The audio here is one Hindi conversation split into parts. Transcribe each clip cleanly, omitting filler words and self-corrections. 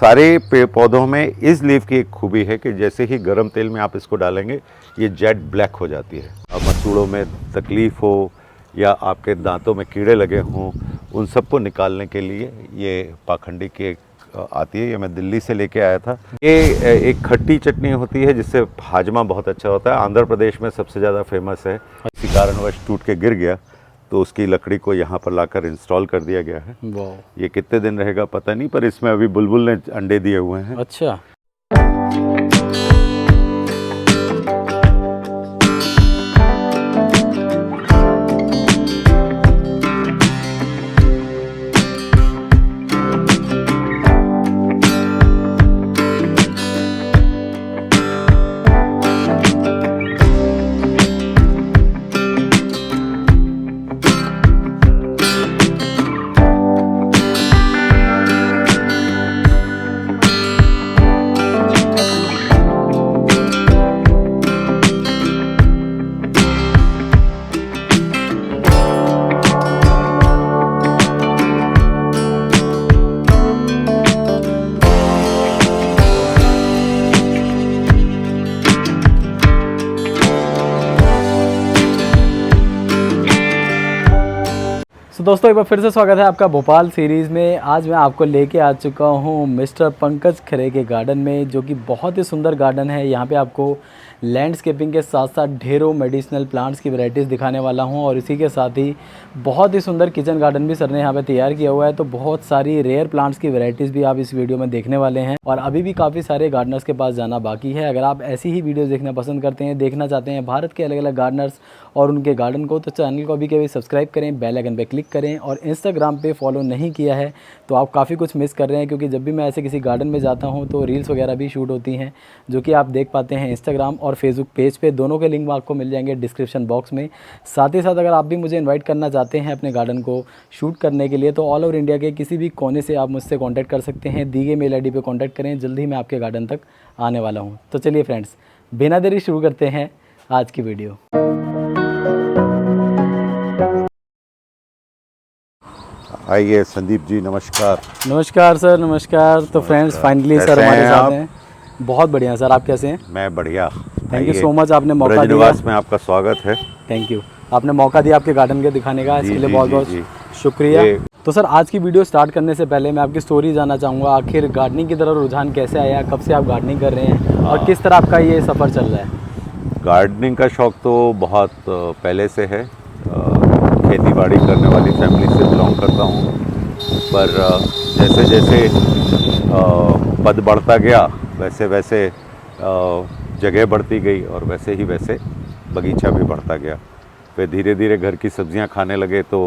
सारे पेड़ पौधों में इस लीफ की एक खूबी है कि जैसे ही गर्म तेल में आप इसको डालेंगे ये जेट ब्लैक हो जाती है। अब मसूड़ों में तकलीफ़ हो या आपके दांतों में कीड़े लगे हों, उन सबको निकालने के लिए ये पाखंडी की एक आती है। ये मैं दिल्ली से लेके आया था। ये एक खट्टी चटनी होती है जिससे हाजमा बहुत अच्छा होता है। आंध्र प्रदेश में सबसे ज़्यादा फेमस है। इसी कारणवश टूट के गिर गया तो उसकी लकड़ी को यहाँ पर लाकर इंस्टॉल कर दिया गया है। ये कितने दिन रहेगा पता नहीं, पर इसमें अभी बुलबुल ने अंडे दिए हुए हैं। अच्छा। तो दोस्तों एक बार फिर से स्वागत है आपका भोपाल सीरीज़ में। आज मैं आपको लेके आ चुका हूँ मिस्टर पंकज खरे के गार्डन में, जो कि बहुत ही सुंदर गार्डन है। यहाँ पे आपको लैंडस्केपिंग के साथ साथ ढेरों मेडिसिनल प्लांट्स की वैरायटीज़ दिखाने वाला हूँ, और इसी के साथ ही बहुत ही सुंदर किचन गार्डन भी सर ने यहाँ पे तैयार किया हुआ है। तो बहुत सारी रेयर प्लांट्स की वैरायटीज़ भी आप इस वीडियो में देखने वाले हैं, और अभी भी काफ़ी सारे गार्डनर्स के पास जाना बाकी है। अगर आप ऐसी ही वीडियोज़ देखना पसंद करते हैं, देखना चाहते हैं भारत के अलग अलग गार्डनर्स और उनके गार्डन को, तो चैनल को अभी के अभी सब्सक्राइब करें, बेल आइकन पे क्लिक करें, और इंस्टाग्राम पे फॉलो नहीं किया है तो आप काफ़ी कुछ मिस कर रहे हैं, क्योंकि जब भी मैं ऐसे किसी गार्डन में जाता हूं तो रील्स वगैरह भी शूट होती हैं, जो कि आप देख पाते हैं इंस्टाग्राम और फेसबुक पेज पे। दोनों के लिंक आपको मिल जाएंगे डिस्क्रिप्शन बॉक्स में। साथ ही साथ अगर आप भी मुझे इन्वाइट करना चाहते हैं अपने गार्डन को शूट करने के लिए, तो ऑल ओवर इंडिया के किसी भी कोने से आप मुझसे कॉन्टैक्ट कर सकते हैं। दी गई मेल ID पर कॉन्टैक्ट करें, जल्दी ही मैं आपके गार्डन तक आने वाला हूँ। तो चलिए फ्रेंड्स, बिना देरी शुरू करते हैं आज की वीडियो। आइए संदीप जी, नमस्कार। नमस्कार सर, नमस्कार। तो फ्रेंड्स फाइनली सर हमारे साथ हैं। बहुत बढ़िया सर, आप कैसे हैं? मैं बढ़िया। थैंक यू सो मच, आपने मौका दिया। ब्रजनिवास में आपका स्वागत है। थैंक यू, आपने मौका दिया आपके गार्डन के दिखाने का, इसके लिए बहुत बहुत शुक्रिया। तो सर आज की वीडियो स्टार्ट करने से पहले मैं आपकी स्टोरी जानना चाहूँगा। आखिर गार्डनिंग की तरफ रुझान कैसे आया, कब से आप गार्डनिंग कर रहे हैं और किस तरह आपका ये सफ़र चल रहा है? गार्डनिंग का शौक़ तो बहुत पहले से है। खेती बाड़ी करने वाली फैमिली से बिलोंग करता हूँ, पर जैसे जैसे पद बढ़ता गया वैसे वैसे जगह बढ़ती गई, और वैसे ही वैसे बगीचा भी बढ़ता गया। फिर धीरे धीरे घर की सब्जियां खाने लगे तो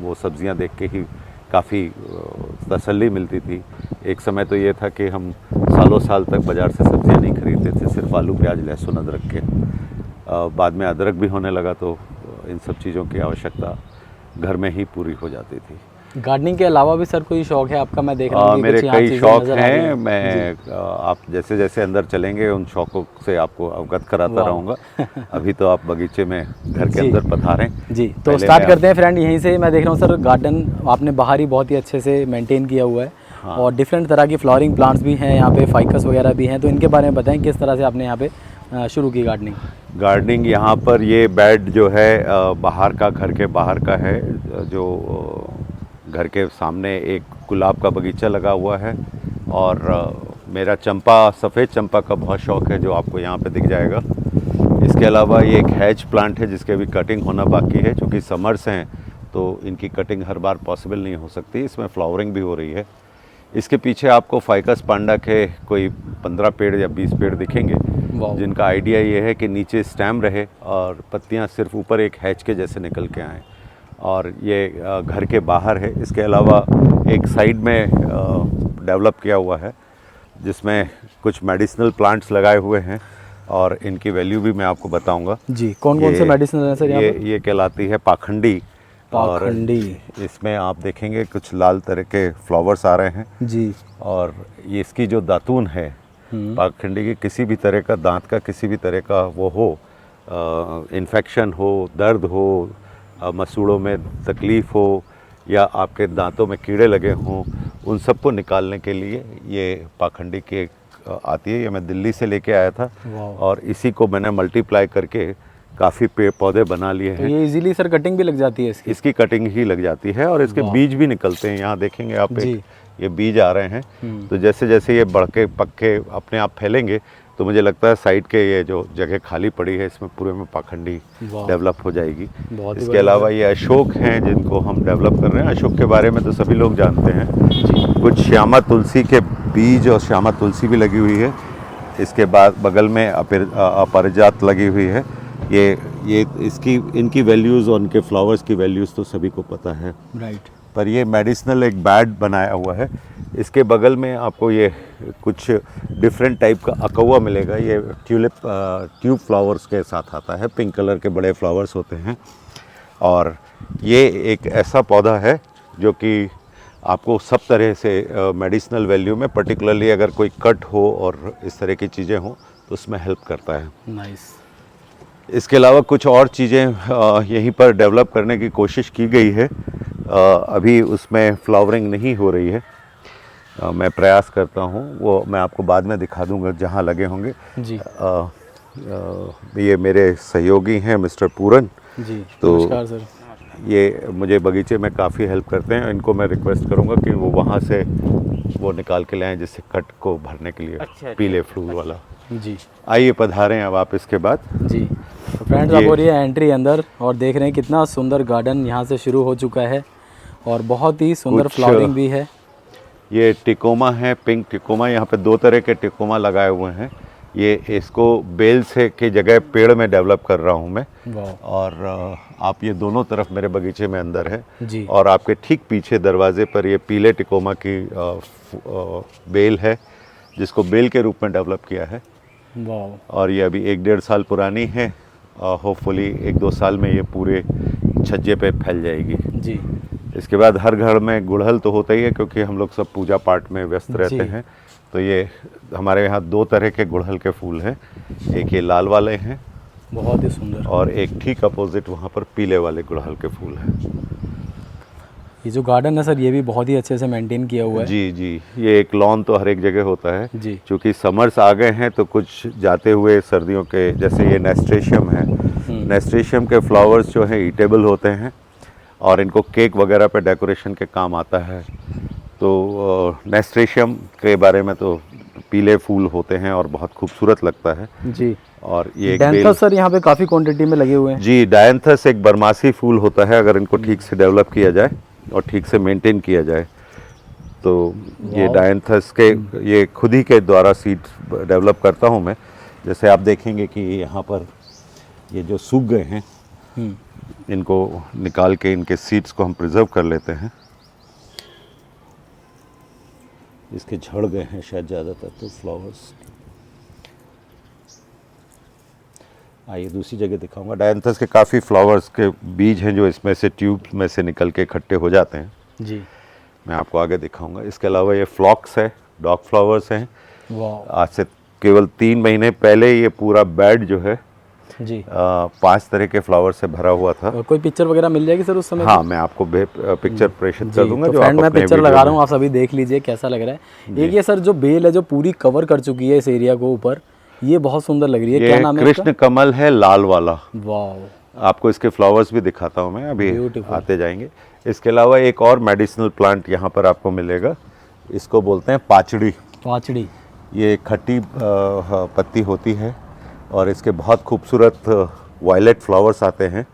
वो सब्जियां देख के ही काफ़ी तसल्ली मिलती थी। एक समय तो ये था कि हम सालों साल तक बाज़ार से सब्जियां नहीं खरीदते थे, सिर्फ आलू प्याज लहसुन अदरक के। बाद में अदरक भी होने लगा तो इन सब चीज़ों की आवश्यकता घर में ही पूरी हो जाती थी। गार्डनिंग के अलावा भी सर कोई शौक़ है आपका? मैं देख रहा हूँ मेरे कई शौक़ हैं। मैं आप जैसे जैसे अंदर चलेंगे उन शौक़ों से आपको अवगत कराता रहूँगा। अभी तो आप बगीचे में घर के अंदर पधारें जी। तो स्टार्ट करते हैं फ्रेंड यहीं से। मैं देख रहा हूँ सर गार्डन आपने बाहर ही बहुत ही अच्छे से मेंटेन किया हुआ है। हाँ। और डिफरेंट तरह की फ्लावरिंग प्लांट्स भी हैं यहाँ पे, फाइकस वगैरह भी हैं, तो इनके बारे में बताएं किस तरह से आपने यहाँ पे शुरू की गार्डनिंग? यहाँ पर ये बेड जो है बाहर का, घर के बाहर का है। जो घर के सामने एक गुलाब का बगीचा लगा हुआ है, और मेरा चंपा, सफ़ेद चंपा का बहुत शौक़ है जो आपको यहाँ पे दिख जाएगा। इसके अलावा ये एक हैज प्लांट है जिसके भी कटिंग होना बाकी है, क्योंकि समर्स हैं तो इनकी कटिंग हर बार पॉसिबल नहीं हो सकती। इसमें फ्लावरिंग भी हो रही है। इसके पीछे आपको फाइकस पांडा के कोई 15 पेड़ या 20 पेड़ दिखेंगे, जिनका आइडिया ये है कि नीचे स्टेम रहे और पत्तियाँ सिर्फ ऊपर एक हैज के जैसे निकल के आएँ, और ये घर के बाहर है। इसके अलावा एक साइड में डेवलप किया हुआ है जिसमें कुछ मेडिसिनल प्लांट्स लगाए हुए हैं, और इनकी वैल्यू भी मैं आपको बताऊंगा जी। कौन कौन से मेडिसिनल हैं सर? ये कहलाती है पाखंडी। और इसमें आप देखेंगे कुछ लाल तरह के फ्लावर्स आ रहे हैं जी। और ये इसकी जो दातून है पाखंडी की, किसी भी तरह का दांत का किसी भी तरह का वो हो, इन्फेक्शन हो, दर्द हो, मसूड़ों में तकलीफ़ हो, या आपके दांतों में कीड़े लगे हों, उन सबको निकालने के लिए ये पाखंडी केक आती है। ये मैं दिल्ली से लेके आया था और इसी को मैंने मल्टीप्लाई करके काफ़ी पेड़ पौधे बना लिए तो हैं। ये इजीली सर कटिंग भी लग जाती है इसकी कटिंग ही लग जाती है और इसके बीज भी निकलते हैं। यहाँ देखेंगे आप, एक ये बीज आ रहे हैं। तो जैसे जैसे ये बढ़के पक्के अपने आप फैलेंगे तो मुझे लगता है साइड के ये जो जगह खाली पड़ी है इसमें पूरे में पाखंडी डेवलप हो जाएगी। इसके अलावा ये अशोक हैं जिनको हम डेवलप कर रहे हैं। अशोक के बारे में तो सभी लोग जानते हैं। कुछ श्यामा तुलसी के बीज और श्यामा तुलसी भी लगी हुई है। इसके बाद बगल में अपरिजात लगी हुई है। ये इनकी वैल्यूज़ और इनके फ्लावर्स की वैल्यूज़ तो सभी को पता है। राइट। पर ये मेडिसिनल एक बैड बनाया हुआ है। इसके बगल में आपको ये कुछ डिफरेंट टाइप का अकौवा मिलेगा। ये ट्यूब फ्लावर्स के साथ आता है। पिंक कलर के बड़े फ्लावर्स होते हैं और ये एक ऐसा पौधा है जो कि आपको सब तरह से मेडिसिनल वैल्यू में, पर्टिकुलरली अगर कोई कट हो और इस तरह की चीज़ें हो तो उसमें हेल्प करता है। नाइस। इसके अलावा कुछ और चीज़ें यहीं पर डेवलप करने की कोशिश की गई है। अभी उसमें फ्लावरिंग नहीं हो रही है। मैं प्रयास करता हूँ, वो मैं आपको बाद में दिखा दूँगा जहाँ लगे होंगे जी। ये मेरे सहयोगी हैं मिस्टर पूरन जी। तो नमस्कार सर। ये मुझे बगीचे में काफ़ी हेल्प करते हैं। इनको मैं रिक्वेस्ट करूँगा कि वो वहाँ से वो निकाल के लाएँ जिससे कट को भरने के लिए पीले फूल वाला। जी। आइए पधारें अब आप इसके बाद। जी। तो फ्रेंड्स आप हो रही है एंट्री अंदर और देख रहे हैं कितना सुंदर गार्डन यहाँ से शुरू हो चुका है और बहुत ही सुंदर फ्लावरिंग भी है। ये टिकोमा है, पिंक टिकोमा। यहाँ पे 2 तरह के टिकोमा लगाए हुए हैं। ये इसको बेल से की जगह पेड़ में डेवलप कर रहा हूँ मैं। और आप ये दोनों तरफ मेरे बगीचे में अंदर है जी। और आपके ठीक पीछे दरवाजे पर ये पीले टिकोमा की बेल है जिसको बेल के रूप में डेवलप किया है। और ये अभी 1-1.5 साल पुरानी है। होपफुली 1-2 साल में ये पूरे छज्जे पे फैल जाएगी। जी। इसके बाद हर घर में गुड़हल तो होता ही है क्योंकि हम लोग सब पूजा पाठ में व्यस्त रहते हैं। तो ये हमारे यहाँ 2 तरह के गुड़हल के फूल हैं। एक ये लाल वाले हैं, बहुत ही सुंदर, और एक ठीक अपोजिट वहाँ पर पीले वाले गुड़हल के फूल हैं। ये जो गार्डन है सर ये भी बहुत ही अच्छे से मेंटेन किया हुआ है। जी, ये एक लॉन तो हर एक जगह होता है जी। क्योंकि समर्स आ गए हैं तो कुछ जाते हुए सर्दियों के, जैसे ये नेस्ट्रेशियम है, नेस्ट्रेशियम के फ्लावर्स जो हैं ईटेबल होते हैं और इनको केक वगैरह पे डेकोरेशन के काम आता है। तो नेस्ट्रेशियम के बारे में तो पीले फूल होते हैं और बहुत खूबसूरत लगता है। जी। और ये डायंथस सर यहाँ पे काफ़ी क्वांटिटी में लगे हुए हैं। जी, डायंथस एक बरमासी फूल होता है। अगर इनको ठीक से डेवलप किया जाए और ठीक से मेंटेन किया जाए तो ये डायंथस के ये खुद ही के द्वारा सीड डेवलप करता हूँ मैं। जैसे आप देखेंगे कि यहाँ पर ये जो सूख गए हैं इनको निकाल के इनके सीड्स को हम प्रिजर्व कर लेते हैं। इसके झड़ गए हैं शायद ज़्यादातर तो फ्लावर्स। आइए दूसरी जगह दिखाऊंगा। डायंथस के काफ़ी फ्लावर्स के बीज हैं जो इसमें से ट्यूब में से निकल के इकट्ठे हो जाते हैं। जी, मैं आपको आगे दिखाऊंगा। इसके अलावा ये फ्लॉक्स है, डॉग फ्लावर्स हैं। वाह। आज से केवल 3 महीने पहले ये पूरा बेड जो है जी 5 तरह के फ्लावर से भरा हुआ था। कोई पिक्चर वगैरह मिल जाएगी सर उस समय? हाँ, मैं आपको पिक्चर प्रेषित कर दूंगा। तो जो फ्रेंड मैं पिक्चर लगा रहा हूँ, आप सभी देख लीजिए कैसा लग रहा है। एक ये सर जो बेल है जो पूरी कवर कर चुकी है इस एरिया को ऊपर, ये बहुत सुंदर लग रही है। क्या नाम है इसका? कृष्ण कमल है, लाल वाला। वाह। आपको इसके फ्लावर्स भी दिखाता हूँ मैं, अभी आते जाएंगे। इसके अलावा एक और मेडिसिनल प्लांट यहाँ पर आपको मिलेगा। इसको बोलते हैं पाचड़ी। पाचड़ी, ये खट्टी पत्ती होती है और इसके बहुत खूबसूरत वायलेट फ्लावर्स आते हैं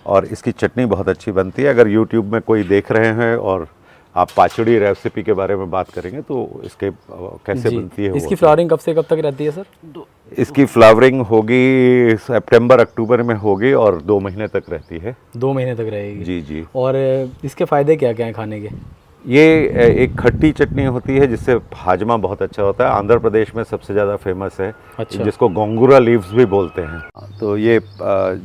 और इसकी चटनी बहुत अच्छी बनती है। अगर YouTube में कोई देख रहे हैं और आप पाचड़ी रेसिपी के बारे में बात करेंगे तो इसके कैसे बनती है। इसकी फ्लावरिंग कब से कब तक रहती है सर? इसकी फ्लावरिंग होगी सितंबर अक्टूबर में होगी और 2 महीने तक रहती है। 2 महीने तक रहेगी? जी जी। और इसके फ़ायदे क्या क्या हैं खाने के? ये एक खट्टी चटनी होती है जिससे हाजमा बहुत अच्छा होता है। आंध्र प्रदेश में सबसे ज़्यादा फेमस है। अच्छा। जिसको गोंगुरा लीव्स भी बोलते हैं। तो ये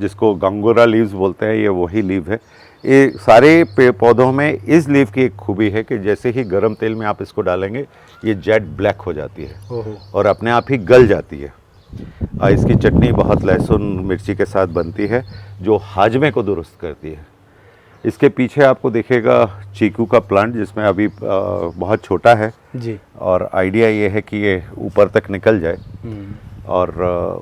जिसको गोंगुरा लीव्स बोलते हैं ये वही लीव है। ये सारे पेड़ पौधों में इस लीव की एक खूबी है कि जैसे ही गर्म तेल में आप इसको डालेंगे ये जेट ब्लैक हो जाती है और अपने आप ही गल जाती है। इसकी चटनी बहुत लहसुन मिर्ची के साथ बनती है जो हाजमे को दुरुस्त करती है। इसके पीछे आपको दिखेगा चीकू का प्लांट, जिसमें अभी बहुत छोटा है जी। और आइडिया ये है कि ये ऊपर तक निकल जाए। और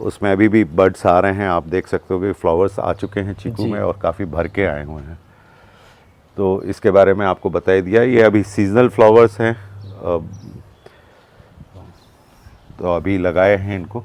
उसमें अभी भी बर्ड्स आ रहे हैं, आप देख सकते हो कि फ्लावर्स आ चुके हैं चीकू में और काफ़ी भर के आए हुए हैं। तो इसके बारे में आपको बता ही दिया। ये अभी सीजनल फ्लावर्स हैं, तो अभी लगाए हैं इनको।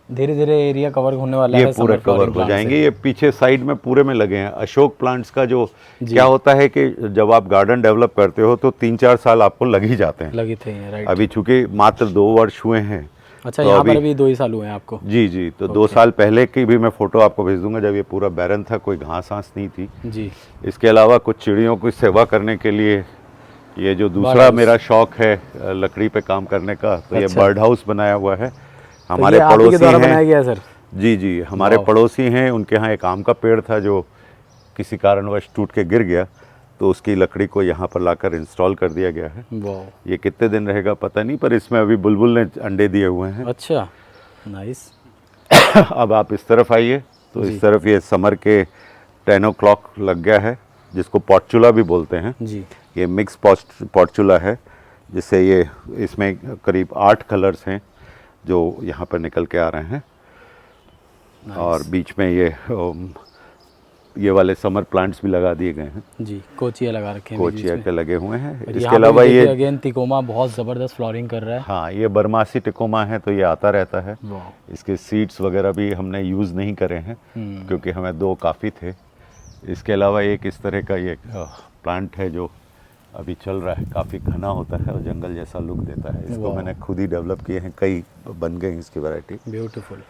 धीरे धीरे एरिया कवर होने वाला है, ये पूरे कवर हो जाएंगे। ये पीछे साइड में पूरे में लगे हैं। अशोक प्लांट्स का जो क्या होता है कि जब आप गार्डन डेवलप करते हो तो 3-4 साल आपको लग ही जाते हैं। लगे थे, राइट। अभी चूंकि मात्र 2 वर्ष हुए हैं। अच्छा, तो यहाँ पर अभी 2 ही साल हुए हैं आपको? जी जी। तो 2 साल पहले की भी मैं फ़ोटो आपको भेज दूंगा, जब ये पूरा बैरन था, कोई घास आंस नहीं थी जी। इसके अलावा कुछ चिड़ियों की सेवा करने के लिए ये जो दूसरा मेरा शौक है लकड़ी पे काम करने का, तो ये बर्ड हाउस बनाया हुआ है। हमारे तो ये आपके पड़ोसी द्वारा हैं। बनाया गया है सर? जी जी, हमारे पड़ोसी हैं, उनके यहाँ एक आम का पेड़ था जो किसी कारणवश टूट के गिर गया, तो उसकी लकड़ी को यहाँ पर लाकर इंस्टॉल कर दिया गया है। ये कितने दिन रहेगा पता नहीं, पर इसमें अभी बुलबुल ने अंडे दिए हुए हैं। अच्छा, नाइस। अब आप इस तरफ आइए, तो इस तरफ ये समर के 10 o'clock लग गया है, जिसको पॉर्चुला भी बोलते हैं जी। ये मिक्स पॉर्चुला है, जिससे ये इसमें करीब 8 कलर्स हैं जो यहाँ पर निकल के आ रहे हैं। और बीच में ये वाले समर प्लांट्स भी लगा दिए गए हैं जी। कोचिया लगा रखे हैं, कोचिया के लगे हुए हैं। इसके अलावा ये अगेन तिकोमा बहुत ज़बरदस्त फ्लावरिंग कर रहा है। हाँ, ये बरमासी टिकोमा है, तो ये आता रहता है। इसके सीड्स वगैरह भी हमने यूज़ नहीं करे हैं क्योंकि हमें 2 काफ़ी थे। इसके अलावा एक इस तरह का ये प्लांट है जो अभी चल रहा है, काफ़ी घना होता है और जंगल जैसा लुक देता है। इसको मैंने खुद ही डेवलप किए हैं, कई बन गए इसकी वैरायटी। ब्यूटीफुल।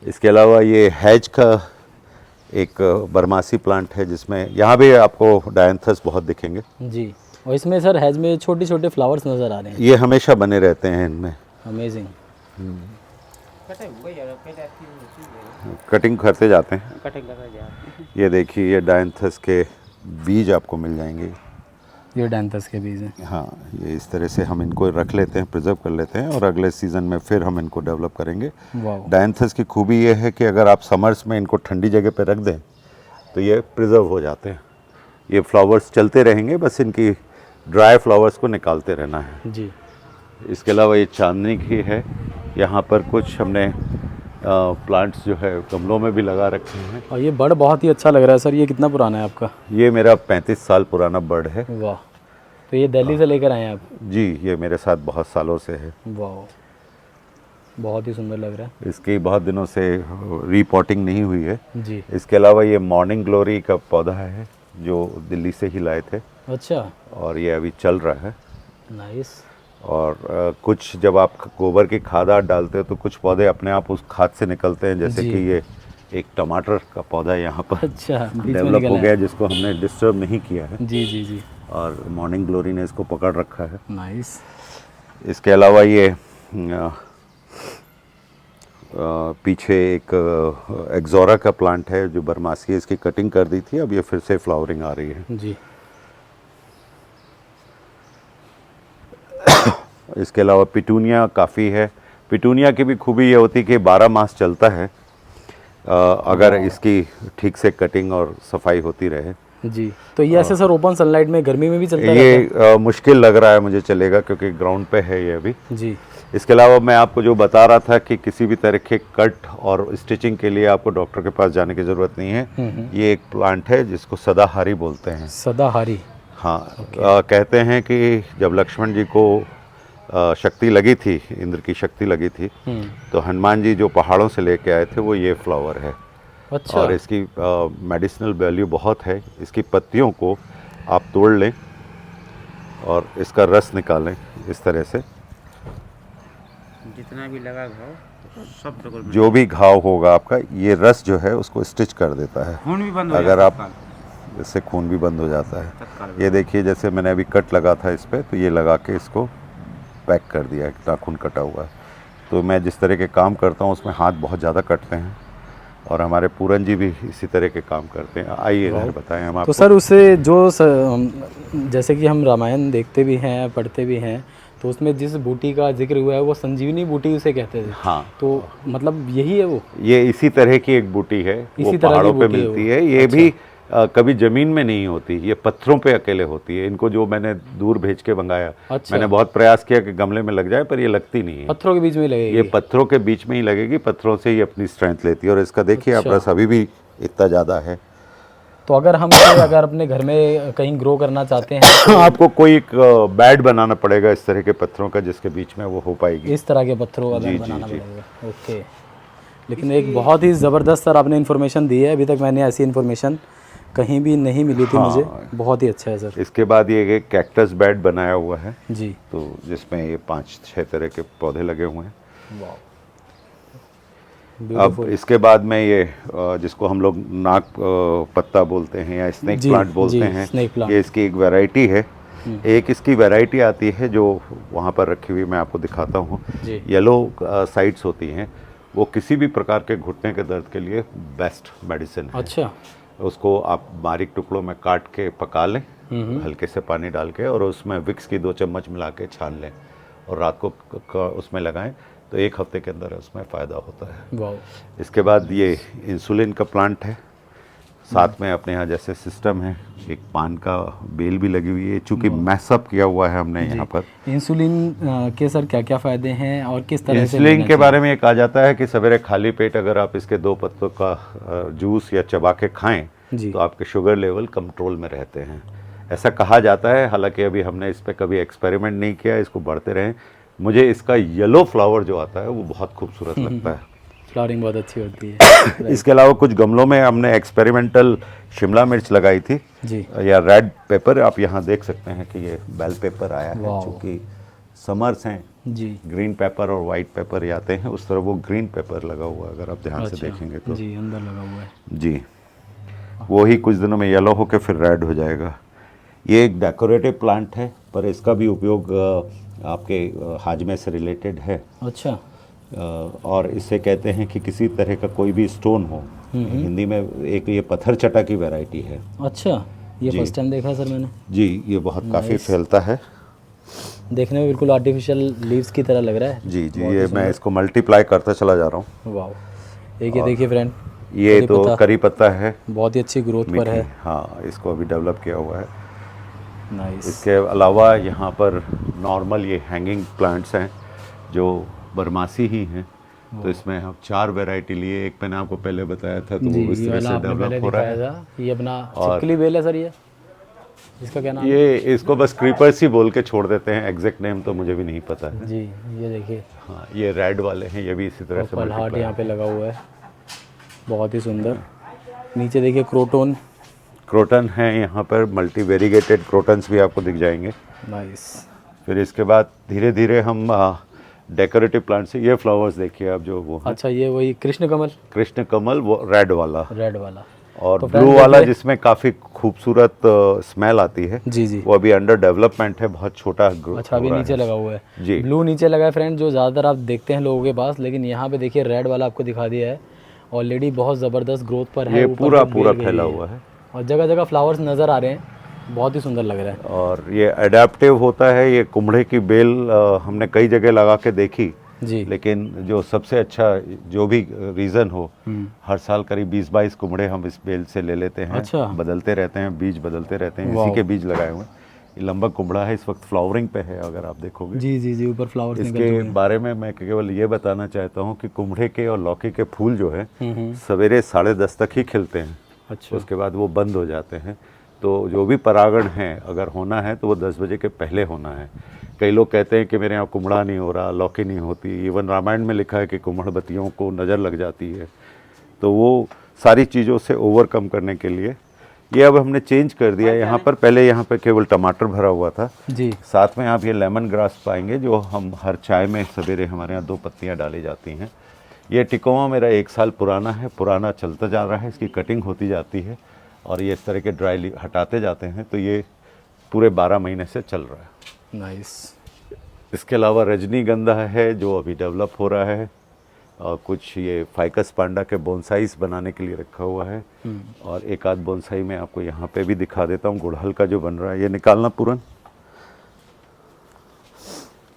इसके अलावा ये हैज का एक बरमासी प्लांट है, जिसमें यहाँ भी आपको डायंथस बहुत दिखेंगे जी। और इसमें सर हैज में छोटे छोटे फ्लावर्स नज़र आ रहे हैं। ये हमेशा बने रहते हैं इनमें। अमेजिंग। कटिंग करते जाते हैं। ये देखिए, ये डायंथस के बीज आपको मिल जाएंगे। ये डायंथस के बीज हैं। हाँ, ये इस तरह से हम इनको रख लेते हैं, प्रिजर्व कर लेते हैं और अगले सीज़न में फिर हम इनको डेवलप करेंगे। डायंथस की खूबी ये है कि अगर आप समर्स में इनको ठंडी जगह पे रख दें तो ये प्रिजर्व हो जाते हैं। ये फ्लावर्स चलते रहेंगे, बस इनकी ड्राई फ्लावर्स को निकालते रहना है जी। इसके अलावा ये चांदनी की है। यहाँ पर कुछ हमने प्लांट्स जो है गमलों में भी लगा रखे हैं। और ये बर्ड बहुत ही अच्छा लग रहा है सर। ये कितना पुराना है आपका? ये मेरा 35 साल पुराना बर्ड है। वाह। तो ये दिल्ली से लेकर आए हैं आप? जी, ये मेरे साथ बहुत सालों से है। वाह, बहुत ही सुंदर लग रहा है। इसकी बहुत दिनों से रीपॉटिंग नहीं हुई है जी। इसके अलावा ये मॉर्निंग ग्लोरी का पौधा है जो दिल्ली से ही लाए थे। अच्छा। और ये अभी चल रहा है। नाइस। और कुछ जब आप गोबर की खाद डालते हो तो कुछ पौधे अपने आप उस खाद से निकलते हैं, जैसे कि ये एक टमाटर का पौधा यहाँ पर अच्छा डेवलप हो गया, जिसको हमने डिस्टर्ब नहीं किया है। जी जी जी। और मॉर्निंग ग्लोरी ने इसको पकड़ रखा है। नाइस। इसके अलावा ये पीछे एक एक्जोरा का प्लांट है जो बरमासी है, इसकी कटिंग कर दी थी, अब ये फिर से फ्लावरिंग आ रही है जी। इसके अलावा पिटूनिया काफ़ी है। पिटूनिया की भी खूबी ये होती है कि 12 मास चलता है अगर इसकी ठीक से कटिंग और सफाई होती रहे। जी। तो ये ऐसे सर ओपन सनलाइट में गर्मी में भी चलता है? ये मुश्किल लग रहा है मुझे, चलेगा क्योंकि ग्राउंड पे है ये अभी। जी। इसके अलावा मैं आपको जो बता रहा था कि किसी भी तरह के कट और स्टिचिंग के लिए आपको डॉक्टर के पास जाने की ज़रूरत नहीं है। ये एक प्लांट है जिसको सदाहारी बोलते हैं। सदाहारी? हाँ। कहते हैं कि जब लक्ष्मण जी को शक्ति लगी थी, इंद्र की शक्ति लगी थी, तो हनुमान जी जो पहाड़ों से लेके आए थे वो ये फ्लावर है। अच्छा। और इसकी मेडिसिनल वैल्यू बहुत है। इसकी पत्तियों को आप तोड़ लें और इसका रस निकालें इस तरह से। जितना भी लगा घाव सब डबल, जो भी घाव होगा आपका, ये रस जो है उसको स्टिच कर देता है। खून भी बंद हो अगर जाता आप इससे खून भी बंद हो जाता है। ये देखिए, जैसे मैंने अभी कट लगा था इस पर, तो ये लगा के इसको पैक कर दिया है, नाखून कटा हुआ है। तो मैं जिस तरह के काम करता हूँ उसमें हाथ बहुत ज़्यादा कटते हैं और हमारे पूरन जी भी इसी तरह के काम करते हैं। आइए इधर बताएं हम आपको। तो सर उससे जो जैसे कि हम रामायण देखते भी हैं, पढ़ते भी हैं, तो उसमें जिस बूटी का जिक्र हुआ है वो संजीवनी बूटी उसे कहते थे। हाँ। तो मतलब यही है वो? ये इसी तरह की एक बूटी है, वो पहाड़ों पे मिलती है। ये भी कभी ज़मीन में नहीं होती, ये पत्थरों पे अकेले होती है। इनको जो मैंने दूर भेज के मंगाया, अच्छा। मैंने बहुत प्रयास किया कि गमले में लग जाए, पर ये लगती नहीं है। पत्थरों के बीच में ही लगेगी? ये पत्थरों के बीच में ही लगेगी, पत्थरों से ही अपनी स्ट्रेंथ लेती है। और इसका देखिए आप अच्छा। रस अभी भी इतना ज़्यादा है। तो अगर हम इसे अगर अपने घर में कहीं ग्रो करना चाहते हैं तो आपको कोई एक बेड बनाना पड़ेगा इस तरह के पत्थरों का, जिसके बीच में वो हो पाएगी। इस तरह के पत्थरों का जी, बेड जी, बनाना जी। पड़ेगा। ओके। लेकिन एक बहुत ही ज़बरदस्त सर आपने इन्फॉर्मेशन दी है, अभी तक मैंने ऐसी इन्फॉर्मेशन कहीं भी नहीं मिली थी मुझे। बहुत ही अच्छा है सर। इसके बाद ये एक कैक्टस बेड बनाया हुआ है, जी। तो जिसमें ये 5-6 तरह के पौधे लगे हुए हैं। वाह। अब इसके बाद में ये जिसको हम लोग नाग पत्ता बोलते हैं या स्नेक जी, प्लांट बोलते जी, हैं, स्नेक प्लांट। ये इसकी एक वैरायटी है। एक इसकी वैरायटी आती है जो वहाँ पर रखी हुई मैं आपको दिखाता हूँ। जी। येलो साइड्स होती हैं, वो किसी भी प्रकार के घुटने के दर्द के लिए बेस्ट मेडिसिन है। अच्छा। उसको आप बारीक टुकड़ों में काट के पका लें, हल्के से पानी डाल के, और उसमें विक्स की 2 चम्मच मिला के छान लें और रात को उसमें लगाएं, तो 1 हफ्ते के अंदर उसमें फ़ायदा होता है। वाह। इसके बाद ये इंसुलिन का प्लांट है, साथ में अपने यहाँ जैसे सिस्टम है, एक पान का बेल भी लगी हुई है, चूँकि मैसअप किया हुआ है हमने यहाँ पर। इंसुलिन के सर क्या क्या फ़ायदे हैं और किस तरह से इंसुलिन के बारे में ये कहा जाता है कि सवेरे खाली पेट अगर आप इसके 2 पत्तों का जूस या चबा के खाएं, जी। तो आपके शुगर लेवल कंट्रोल में रहते हैं, ऐसा कहा जाता है। हालांकि अभी हमने इस पर कभी एक्सपेरिमेंट नहीं किया, इसको बढ़ते रहें। मुझे इसका येलो फ्लावर जो आता है वो बहुत खूबसूरत लगता है। फ्लावरिंग बहुत अच्छी होती है। इसके अलावा कुछ गमलों में हमने एक्सपेरिमेंटल शिमला मिर्च लगाई थी, जी। या रेड पेपर। आप यहाँ देख सकते हैं कि ये बेल पेपर आया है, वाह। चूँकि समर्स हैं, जी। ग्रीन पेपर और वाइट पेपर आते हैं, उस तरह वो ग्रीन पेपर लगा हुआ है, अगर आप ध्यान से अच्छा। देखेंगे तो। जी, अंदर लगा हुआ है। जी, वो ही कुछ दिनों में येलो होकर फिर रेड हो जाएगा। ये एक डेकोरेटिव प्लांट है, पर इसका भी उपयोग आपके हाजमे से रिलेटेड है। अच्छा। और इससे कहते हैं कि किसी तरह का कोई भी स्टोन हो, हिंदी में एक ये पत्थर चटा की वैरायटी है। अच्छा, ये जी। फर्स्ट टाइम देखा सर मैंने। जी, ये बहुत काफ़ी फैलता है। देखने में बिल्कुल आर्टिफिशियल लीव्स की तरह लग रहा है। जी जी, ये मैं इसको मल्टीप्लाई करता चला जा रहा हूँ। वाह। एक ये देखिए फ्रेंड, ये तो करी पत्ता है, बहुत ही अच्छी ग्रोथ पर है। हाँ, इसको अभी डेवलप किया हुआ है। नाइस। इसके अलावा यहाँ पर नॉर्मल ये हैंगिंग प्लांट्स हैं जो बरमासी ही हैं, तो इसमें हम 4 वैरायटी लिए। एक मैंने आपको पहले बताया था, तो वो इस तरह से डेवलप हो रहा है। ये अपना चिकली बेल है सर, ये इसका क्या नाम है? ये इसको बस क्रीपर्स ही बोल के छोड़ देते हैं, एग्जैक्ट नेम तो मुझे भी नहीं पता है। जी, ये देखिए। हाँ, ये रेड वाले हैं, ये भी इसी तरह से पल हार्ट multiply यहाँ पे लगा हुआ है, बहुत ही सुंदर। नीचे देखिए क्रोटोन। क्रोटन है यहाँ पर, मल्टी वेरीगेटेड क्रोटन्स भी आपको दिख जाएंगे। नाइस। फिर इसके बाद धीरे धीरे हम डेकोरेटिव प्लांट से, ये फ्लावर्स देखिए आप जो वो अच्छा, ये वही कृष्ण कमल। कृष्ण कमल, वो रेड वाला, रेड वाला और तो ब्लू वाला जिसमें काफ़ी खूबसूरत स्मेल आती है, जी जी। वो अभी अंडर डेवलपमेंट है, बहुत छोटा ग्रोथ। अच्छा, अभी नीचे लगा हुआ है। जी। ब्लू नीचे लगा है फ्रेंड, जो ज़्यादातर आप देखते हैं लोगों के पास, लेकिन यहाँ पे देखिए रेड वाला आपको दिखा दिया है। ऑलरेडी बहुत ज़बरदस्त ग्रोथ पर है, ये ऊपर पूरा तक पूरा बेल गई फैला है। हुआ है, और जगह जगह फ्लावर्स नज़र आ रहे हैं, बहुत ही सुंदर लग रहा है। और ये अडेप्टिव होता है। ये कुम्हड़े की बेल हमने कई जगह लगा के देखी, जी। लेकिन जो सबसे अच्छा जो भी रीज़न हो, हर साल करीब 20-22 कुम्हड़े हम इस बेल से ले लेते हैं। अच्छा। बदलते रहते हैं, बीज बदलते रहते हैं, वाह। इसी के बीज लगाए हुए हैं। ये लंबा कुम्हड़ा है, इस वक्त फ्लावरिंग पे है, अगर आप देखोगे। जी जी जी, ऊपर फ्लावर्स निकल इसके चुके हैं। बारे में मैं केवल ये बताना चाहता हूँ कि कुम्हड़े के और लौकी के फूल जो है सवेरे 10:30 तक ही खिलते हैं, अच्छा। उसके बाद वो बंद हो जाते हैं। तो जो भी परागण है अगर होना है तो वो 10 बजे के पहले होना है। कई लोग कहते हैं कि मेरे यहाँ कुम्हड़ा नहीं हो रहा, लौकी नहीं होती। इवन रामायण में लिखा है कि कुम्हड़बत्तियों को नज़र लग जाती है। तो वो सारी चीज़ों से ओवरकम करने के लिए ये अब हमने चेंज कर दिया यहाँ पर। पहले यहाँ पर केवल टमाटर भरा हुआ था जी। साथ में आप ये लेमन ग्रास पाएंगे, जो हम हर चाय में सवेरे हमारे यहाँ 2 पत्तियाँ डाली जाती हैं। ये टिकोमा मेरा 1 साल पुराना है, पुराना चलता जा रहा है, इसकी कटिंग होती जाती है और ये इस तरह के ड्राई लीफ हटाते जाते हैं, तो ये पूरे 12 महीने से चल रहा है। नाइस। इसके अलावा रजनीगंधा है जो अभी डेवलप हो रहा है, और कुछ ये फाइकस पांडा के बोनसाइज बनाने के लिए रखा हुआ है। और एक आध बोनसाई मैं आपको यहाँ पे भी दिखा देता हूँ। गुड़हल का जो बन रहा है, ये निकालना पूरन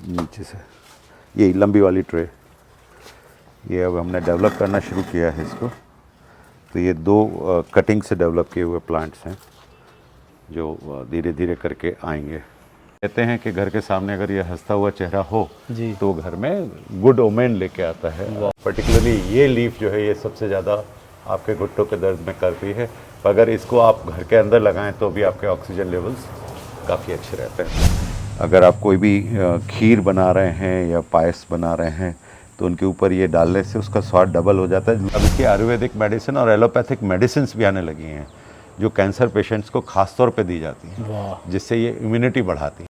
नीचे से, ये लंबी वाली ट्रे, ये अब हमने डेवलप करना शुरू किया है इसको। तो ये दो कटिंग से डेवलप किए हुए प्लांट्स हैं जो धीरे धीरे करके आएंगे। कहते हैं कि घर के सामने अगर ये हंसता हुआ चेहरा हो जी। तो घर में गुड ओमेन लेके आता है। पर्टिकुलरली ये लीफ जो है ये सबसे ज़्यादा आपके घुट्टों के दर्द में करती है। अगर इसको आप घर के अंदर लगाएं तो भी आपके ऑक्सीजन लेवल्स काफ़ी अच्छे रहते हैं। अगर आप कोई भी खीर बना रहे हैं या पायस बना रहे हैं तो उनके ऊपर ये डालने से उसका स्वाद डबल हो जाता है। अब इसकी आयुर्वेदिक मेडिसिन और एलोपैथिक मेडिसिन भी आने लगी हैं जो कैंसर पेशेंट्स को खास तौर पे दी जाती हैं, वाह। जिससे ये इम्यूनिटी बढ़ाती है।